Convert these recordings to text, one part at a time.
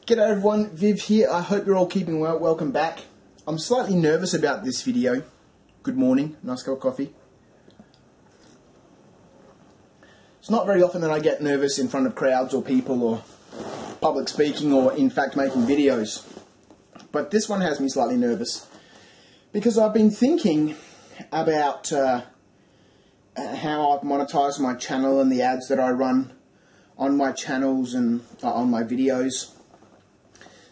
G'day everyone, Viv here. I hope you're all keeping well. Welcome back. I'm slightly nervous about this video. Good morning, nice cup of coffee. It's not very often that I get nervous in front of crowds or people or public speaking or in fact making videos. But this one has me slightly nervous because I've been thinking about how I've monetized my channel and the ads that I run on my channels and on my videos.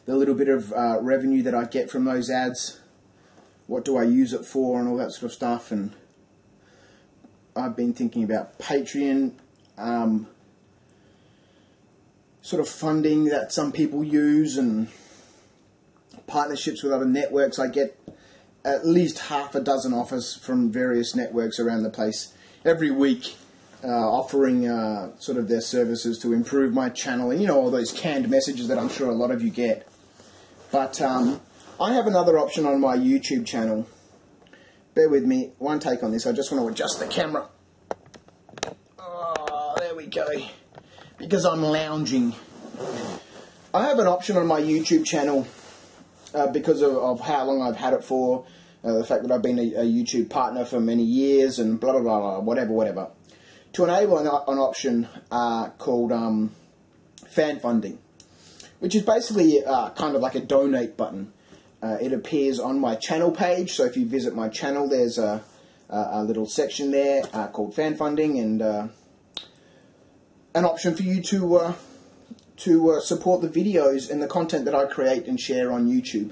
The little bit of revenue that I get from those ads, what do I use it for and all that sort of stuff. And I've been thinking about Patreon, sort of funding that some people use and partnerships with other networks. I get at least half a dozen offers from various networks around the place every week, offering sort of their services to improve my channel, and you know, all those canned messages that I'm sure a lot of you get. But I have another option on my YouTube channel. Bear with me, one take on this. I just want to adjust the camera. Oh, there we go. Because I'm lounging. I have an option on my YouTube channel because of how long I've had it for, the fact that I've been a YouTube partner for many years and blah, blah, blah, whatever. To enable an option called fan funding, which is basically kind of like a donate button. It appears on my channel page, so if you visit my channel, there's a little section there called fan funding, and an option for you to support the videos and the content that I create and share on YouTube.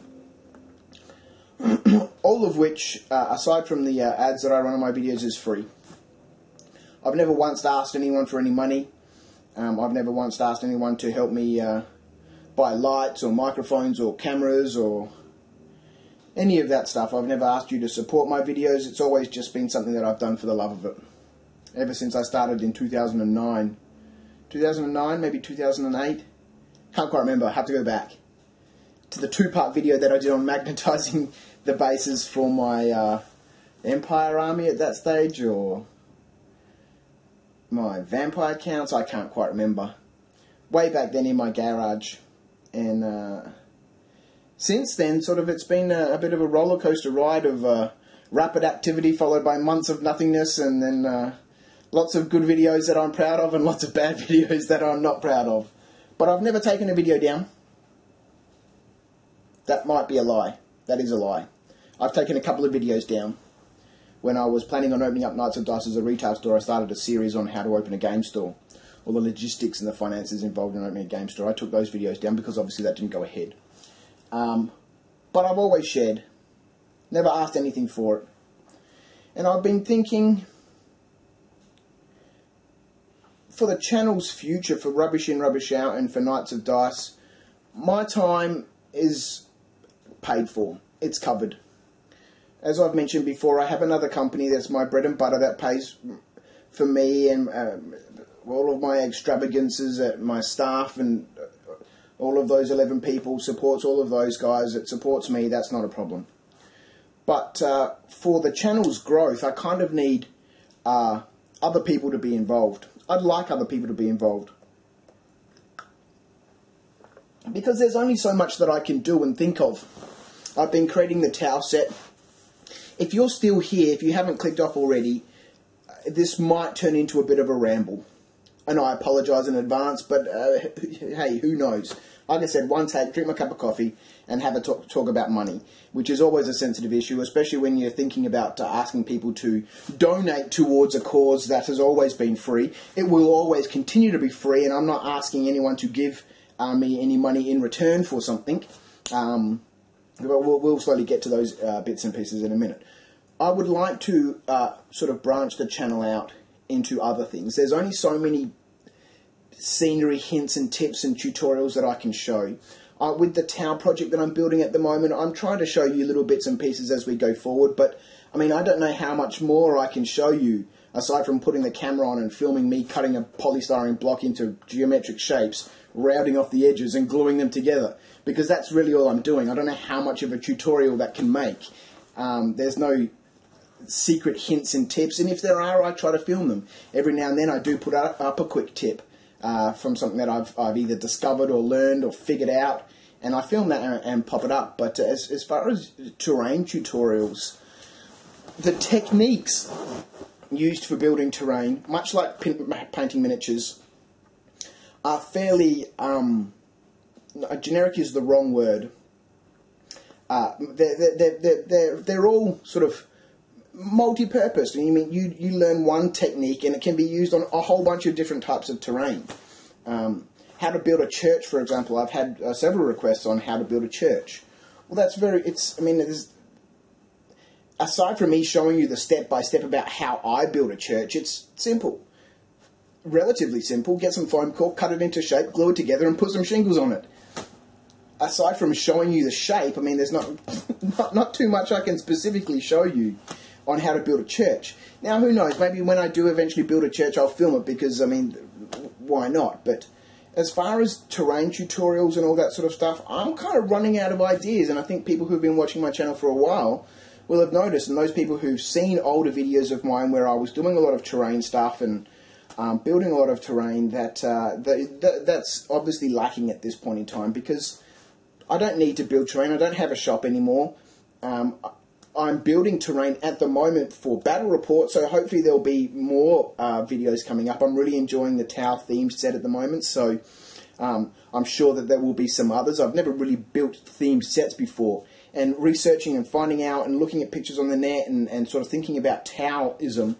All of which, aside from the ads that I run on my videos, is free. I've never once asked anyone for any money. I've never once asked anyone to help me buy lights or microphones or cameras or any of that stuff. I've never asked you to support my videos. It's always just been something that I've done for the love of it. Ever since I started in 2009. 2009, maybe 2008? Can't quite remember. I have to go back to the two-part video that I did on magnetizing the bases for my Empire Army at that stage, or my vampire counts. I can't quite remember. Way back then in my garage. And since then, sort of, it's been a bit of a roller coaster ride of rapid activity followed by months of nothingness, and then lots of good videos that I'm proud of and lots of bad videos that I'm not proud of. But I've never taken a video down. That might be a lie. That is a lie. I've taken a couple of videos down. When I was planning on opening up Knights of Dice as a retail store, I started a series on how to open a game store. All the logistics and the finances involved in opening a game store. I took those videos down because obviously that didn't go ahead. But I've always shared. Never asked anything for it. And I've been thinking, for the channel's future, for Rubbish In, Rubbish Out, and for Knights of Dice, my time is paid for. It's covered. As I've mentioned before, I have another company that's my bread and butter that pays for me and all of my extravagances at my staff, and all of those 11 people supports all of those guys. It supports me. That's not a problem. But for the channel's growth, I kind of need other people to be involved. I'd like other people to be involved, because there's only so much that I can do and think of. I've been creating the towel set. If you're still here, if you haven't clicked off already, this might turn into a bit of a ramble. And I apologise in advance, but hey, who knows? Like I said, one take, drink my cup of coffee, and have a talk about money, which is always a sensitive issue, especially when you're thinking about asking people to donate towards a cause that has always been free. It will always continue to be free, and I'm not asking anyone to give me any money in return for something. But we'll slowly get to those bits and pieces in a minute. I would like to sort of branch the channel out into other things. There's only so many scenery hints and tips and tutorials that I can show. With the towel project that I'm building at the moment, I'm trying to show you little bits and pieces as we go forward, but I mean, I don't know how much more I can show you aside from putting the camera on and filming me cutting a polystyrene block into geometric shapes, rounding off the edges and gluing them together, because that's really all I'm doing. I don't know how much of a tutorial that can make. There's no secret hints and tips, and if there are, I try to film them. Every now and then I do put up a quick tip. from something that I've either discovered or learned or figured out, and I film that and pop it up. But as far as terrain tutorials, the techniques used for building terrain, much like painting miniatures, are fairly, generic is the wrong word. They're all sort of multi-purpose. I mean, you learn one technique and it can be used on a whole bunch of different types of terrain. How to build a church, for example. I've had several requests on how to build a church. Well, that's aside from me showing you the step-by-step about how I build a church, it's simple. Relatively simple. Get some foam core, cut it into shape, glue it together, and put some shingles on it. Aside from showing you the shape, I mean, there's not too much I can specifically show you on how to build a church. Now, who knows? Maybe when I do eventually build a church, I'll film it because, I mean, why not? But as far as terrain tutorials and all that sort of stuff, I'm kind of running out of ideas, and I think people who've been watching my channel for a while will have noticed, and those people who've seen older videos of mine where I was doing a lot of terrain stuff and building a lot of terrain, that's obviously lacking at this point in time, because I don't need to build terrain. I don't have a shop anymore. I'm building terrain at the moment for battle reports, so hopefully there'll be more videos coming up. I'm really enjoying the Tau theme set at the moment, so I'm sure that there will be some others. I've never really built themed sets before, and researching and finding out and looking at pictures on the net and sort of thinking about Taoism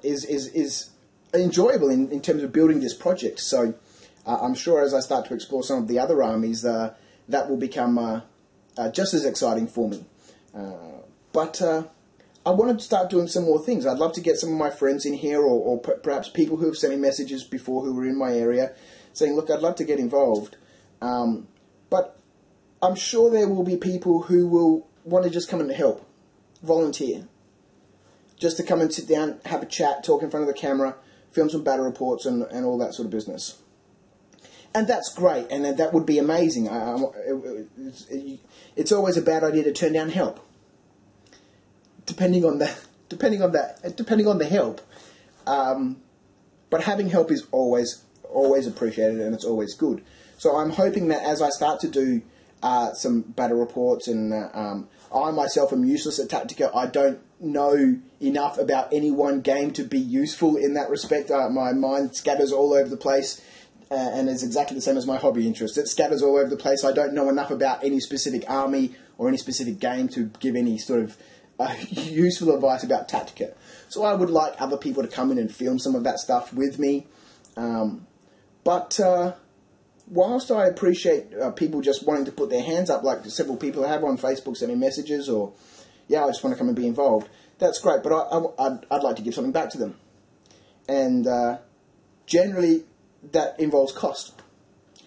is enjoyable in terms of building this project. So I'm sure as I start to explore some of the other armies, that will become just as exciting for me. But I wanted to start doing some more things. I'd love to get some of my friends in here, or perhaps people who have sent me messages before who were in my area saying, look, I'd love to get involved. But I'm sure there will be people who will want to just come and help, volunteer. Just to come and sit down, have a chat, talk in front of the camera, film some battle reports and all that sort of business. And that's great, and that would be amazing. It's always a bad idea to turn down help. Depending on the help. But having help is always appreciated, and it's always good. So I'm hoping that as I start to do some battle reports, and I myself am useless at Tactica. I don't know enough about any one game to be useful in that respect. My mind scatters all over the place. And is exactly the same as my hobby interest. It scatters all over the place. I don't know enough about any specific army or any specific game to give any sort of useful advice about Tactica. So I would like other people to come in and film some of that stuff with me. But whilst I appreciate people just wanting to put their hands up, like several people have on Facebook sending messages, or, yeah, I just want to come and be involved, that's great. But I'd like to give something back to them. And generally, that involves cost.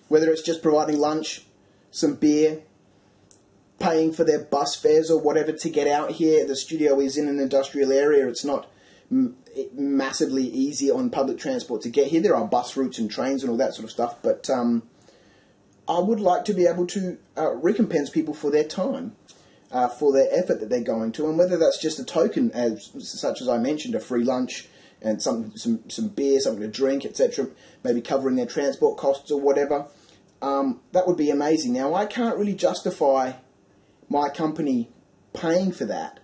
Whether it's just providing lunch, some beer, paying for their bus fares or whatever to get out here. The studio is in an industrial area. It's not massively easy on public transport to get here. There are bus routes and trains and all that sort of stuff. But I would like to be able to recompense people for their time, for their effort that they're going to. And whether that's just a token, such as I mentioned, a free lunch, and some beer, something to drink, etc., maybe covering their transport costs or whatever, that would be amazing. Now, I can't really justify my company paying for that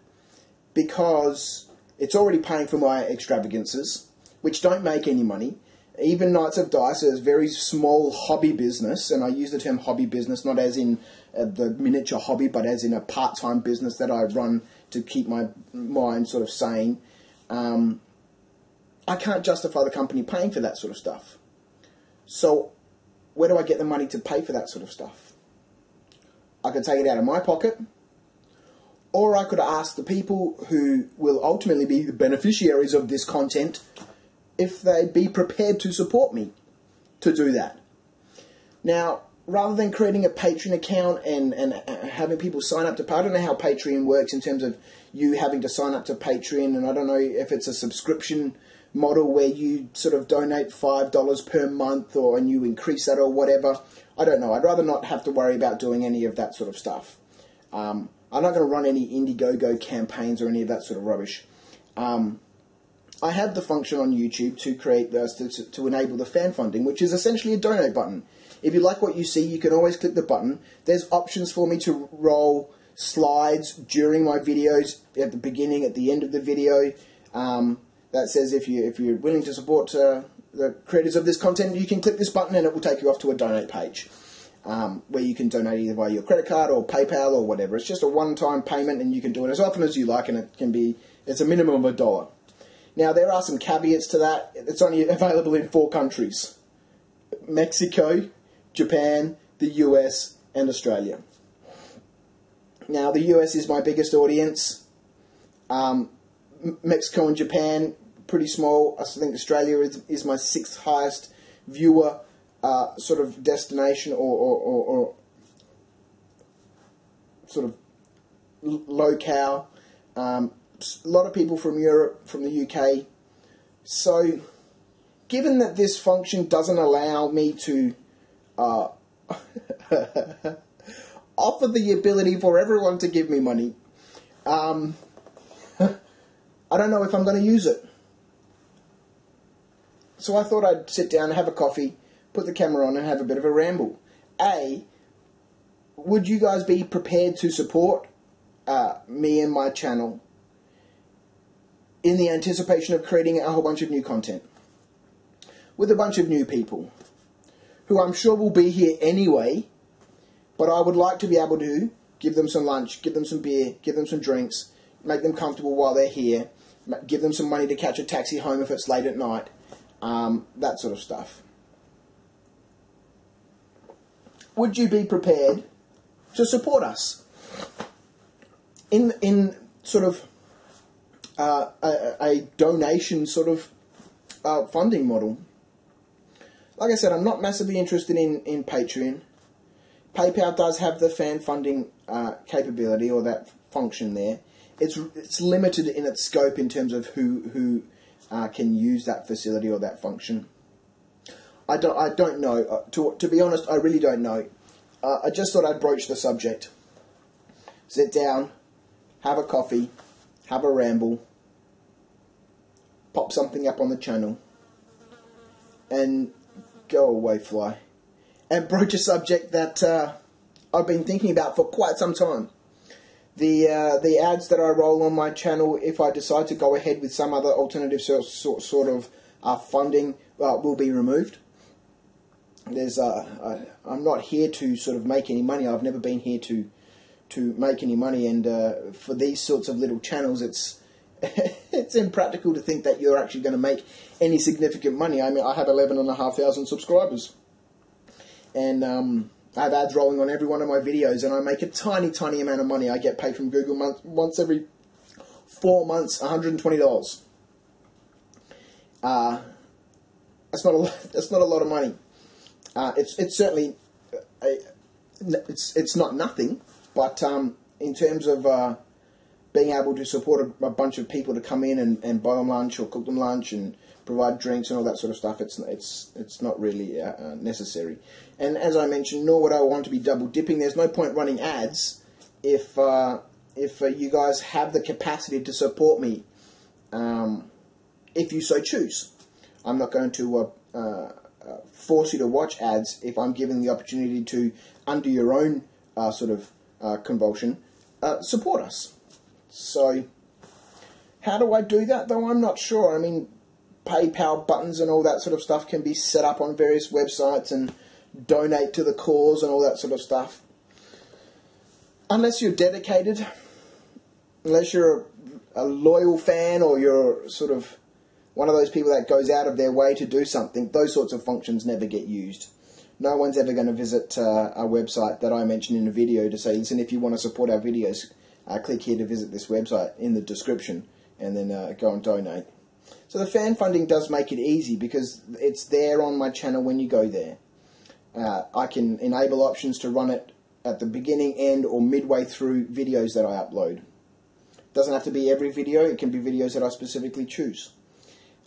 because it's already paying for my extravagances, which don't make any money. Even Knights of Dice is a very small hobby business, and I use the term hobby business not as in the miniature hobby, but as in a part-time business that I run to keep my mind sort of sane. I can't justify the company paying for that sort of stuff. So where do I get the money to pay for that sort of stuff? I could take it out of my pocket, or I could ask the people who will ultimately be the beneficiaries of this content if they'd be prepared to support me to do that. Now, rather than creating a Patreon account and having people sign up to, I don't know how Patreon works in terms of you having to sign up to Patreon, and I don't know if it's a subscription model where you sort of donate $5 per month and you increase that or whatever. I don't know. I'd rather not have to worry about doing any of that sort of stuff. I'm not going to run any Indiegogo campaigns or any of that sort of rubbish. I'm I have the function on YouTube to create to enable the fan funding, which is essentially a donate button. If you like what you see, you can always click the button. There's options for me to roll slides during my videos, at the beginning, at the end of the video. That says if you're willing to support the creators of this content, you can click this button and it will take you off to a donate page, where you can donate either via your credit card or PayPal or whatever. It's just a one-time payment, and you can do it as often as you like, and it's a minimum of $1. Now, there are some caveats to that. It's only available in 4 countries: Mexico, Japan, the US, and Australia. Now, the US is my biggest audience. Mexico and Japan, pretty small. I think Australia is my 6th highest viewer sort of destination or sort of locale. A lot of people from Europe, from the UK. So, given that this function doesn't allow me to offer the ability for everyone to give me money, I don't know if I'm going to use it. So I thought I'd sit down and have a coffee, put the camera on and have a bit of a ramble. Would you guys be prepared to support me and my channel in the anticipation of creating a whole bunch of new content with a bunch of new people who I'm sure will be here anyway, but I would like to be able to give them some lunch, give them some beer, give them some drinks, make them comfortable while they're here, give them some money to catch a taxi home if it's late at night, that sort of stuff. Would you be prepared to support us in sort of a donation sort of funding model? Like I said, I'm not massively interested in Patreon. PayPal does have the fan funding capability, or that function there. It's limited in its scope in terms of who can use that facility or that function. I don't know. To be honest, I really don't know. I just thought I'd broach the subject. Sit down, have a coffee, have a ramble, pop something up on the channel, and go away, fly. And broach a subject that I've been thinking about for quite some time. The ads that I roll on my channel, if I decide to go ahead with some other alternative sort of funding, will be removed. I'm not here to sort of make any money. I've never been here to make any money, and for these sorts of little channels, it's it's impractical to think that you're actually going to make any significant money. I mean, I have 11,500 subscribers, and I have ads rolling on every one of my videos, and I make a tiny amount of money. I get paid from Google once every 4 months, $120. That's not a lot of money. It's certainly it's not nothing, but in terms of being able to support a bunch of people to come in and buy them lunch or cook them lunch and provide drinks and all that sort of stuff, it's not really necessary. And as I mentioned, nor would I want to be double dipping. There's no point running ads if you guys have the capacity to support me, if you so choose. I'm not going to force you to watch ads if I'm given the opportunity to, under your own sort of convulsion, support us. So, how do I do that, though? I'm not sure. I mean, PayPal buttons and all that sort of stuff can be set up on various websites, and donate to the cause and all that sort of stuff. Unless you're dedicated, unless you're a loyal fan, or you're sort of one of those people that goes out of their way to do something, those sorts of functions never get used. No one's ever going to visit a website that I mentioned in a video to say, listen, if you want to support our videos, click here to visit this website in the description, and then go and donate. So the fan funding does make it easy because it's there on my channel when you go there. I can enable options to run it at the beginning, end, or midway through videos that I upload. It doesn't have to be every video. It can be videos that I specifically choose.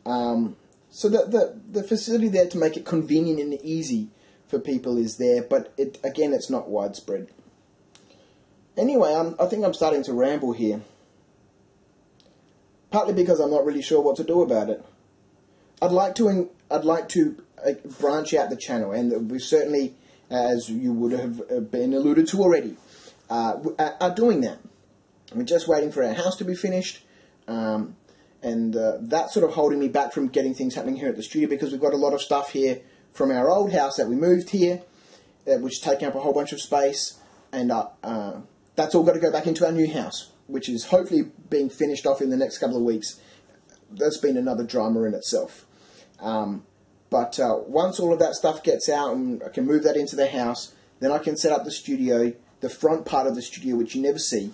So the facility there to make it convenient and easy for people is there, but again, it's not widespread. Anyway, I think I'm starting to ramble here. partly because I'm not really sure what to do about it. I'd like to branch out the channel, and we certainly, as you would have been alluded to already, are doing that. We're just waiting for our house to be finished, and that's sort of holding me back from getting things happening here at the studio, because we've got a lot of stuff here from our old house that we moved here, which is taking up a whole bunch of space, and that's all got to go back into our new house, which is hopefully being finished off in the next couple of weeks. That's been another drama in itself. But once all of that stuff gets out and I can move that into the house, then I can set up the studio, the front part of the studio, which you never see,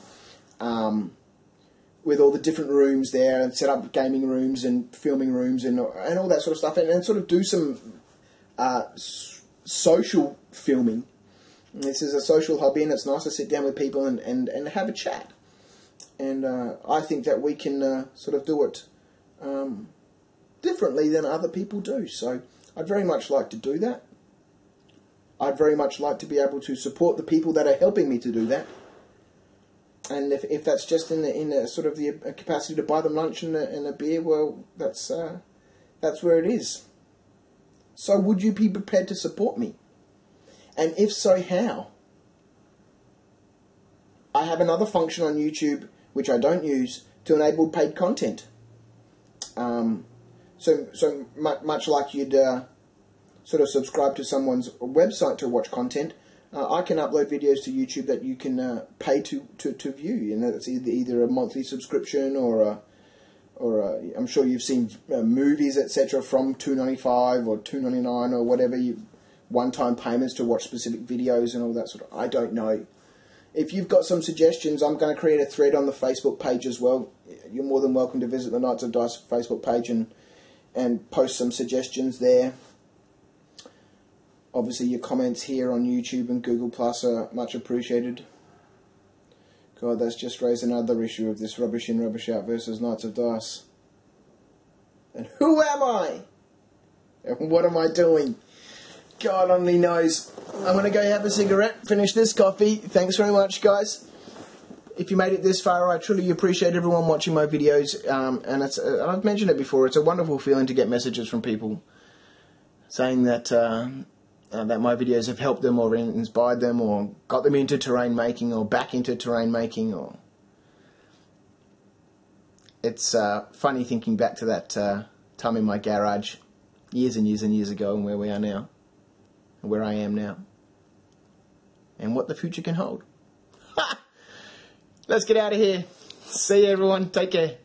with all the different rooms there, and set up gaming rooms and filming rooms and all that sort of stuff, and sort of do some social filming. This is a social hobby, and it's nice to sit down with people and have a chat. And I think that we can sort of do it differently than other people do. So I'd very much like to do that. I'd very much like to be able to support the people that are helping me to do that. And if that's just in the sort of the capacity to buy them lunch and a beer, well, that's where it is. So would you be prepared to support me? And if so, how? I have another function on YouTube, which I don't use, to enable paid content. So much like you'd sort of subscribe to someone's website to watch content, I can upload videos to YouTube that you can pay to view. You know, it's either a monthly subscription or I'm sure you've seen movies, etc., from $2.95 or $2.99 or whatever, one-time payments to watch specific videos and all that sort of. I don't know. If you've got some suggestions, I'm going to create a thread on the Facebook page as well. You're more than welcome to visit the Knights of Dice Facebook page and post some suggestions there. Obviously, your comments here on YouTube and Google Plus are much appreciated. God, that's just raised another issue of this rubbish in, rubbish out versus Knights of Dice. And who am I? And what am I doing? God only knows. I'm going to go have a cigarette, finish this coffee. Thanks very much, guys. If you made it this far, I truly appreciate everyone watching my videos. And it's I've mentioned it before, it's a wonderful feeling to get messages from people saying that that my videos have helped them or inspired them or got them into terrain making or back into terrain making. Or it's funny thinking back to that time in my garage years and years and years ago, and where we are now, and where I am now, and what the future can hold. Let's get out of here. See you, everyone. Take care.